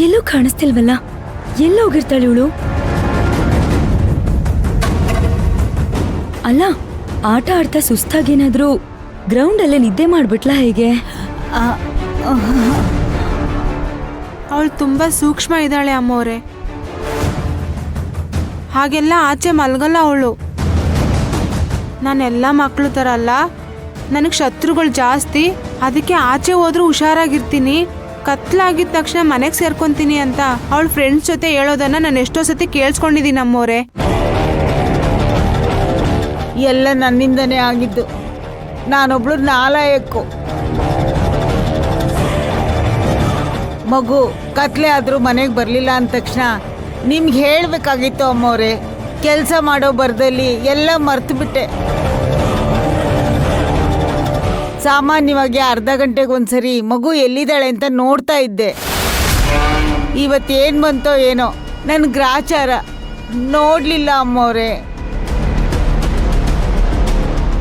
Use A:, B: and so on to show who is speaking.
A: ಎಲ್ಲೂ ಕಾಣಿಸ್ತಿಲ್ವಲ್ಲ, ಎಲ್ಲೋಗಿರ್ತಾಳೆ ಇವಳು? ಅಲ್ಲ, ಆಟ ಆಡ್ತಾ ಸುಸ್ತಾಗೇನಾದ್ರೂ ಗ್ರೌಂಡ್ ಅಲ್ಲೇ ನಿದ್ದೆ ಮಾಡ್ಬಿಟ್ಲಾ ಹೇಗೆ?
B: ಅವಳು ತುಂಬಾ ಸೂಕ್ಷ್ಮ ಇದ್ದಾಳೆ ಅಮ್ಮವ್ರೆ. ಹಾಗೆಲ್ಲ ಆಚೆ ಮಲ್ಗಲ್ಲ ಅವಳು. ನಾನೆಲ್ಲ ಮಕ್ಕಳು ಥರ ಅಲ್ಲ, ನನಗೆ ಶತ್ರುಗಳು ಜಾಸ್ತಿ. ಅದಕ್ಕೆ ಆಚೆ ಹೋದ್ರೂ ಹುಷಾರಾಗಿರ್ತೀನಿ. ಕತ್ಲಾಗಿದ್ದ ತಕ್ಷಣ ಮನೆಗೆ ಸೇರ್ಕೊಂತೀನಿ ಅಂತ ಅವಳ ಫ್ರೆಂಡ್ಸ್ ಜೊತೆ ಹೇಳೋದನ್ನ ನಾನು ಎಷ್ಟೋ ಸತಿ ಕೇಳಿಸ್ಕೊಂಡಿದ್ದೀನಿ ಅಮ್ಮವ್ರೆ.
C: ಎಲ್ಲ ನನ್ನಿಂದನೇ ಆಗಿದ್ದು. ನಾನೊಬ್ಳು ನಾಲಾಯಕ್ಕು. ಮಗು ಕತ್ಲೆ ಆದರೂ ಮನೆಗೆ ಬರಲಿಲ್ಲ ಅಂದ ತಕ್ಷಣ ನಿಮ್ಗೆ ಹೇಳಬೇಕಾಗಿತ್ತು ಅಮ್ಮವ್ರೆ. ಕೆಲಸ ಮಾಡೋ ಬರದಲ್ಲಿ ಎಲ್ಲ ಮರ್ತು ಬಿಟ್ಟೆ. ಸಾಮಾನ್ಯವಾಗಿ ಅರ್ಧ ಗಂಟೆಗೊಂದ್ಸರಿ ಮಗು ಎಲ್ಲಿದ್ದಾಳೆ ಅಂತ ನೋಡ್ತಾ ಇದ್ದೆ. ಇವತ್ತೇನು ಬಂತೋ ಏನೋ, ನನ್ನ ಗ್ರಾಚಾರ ನೋಡಲಿಲ್ಲ ಅಮ್ಮವ್ರೆ.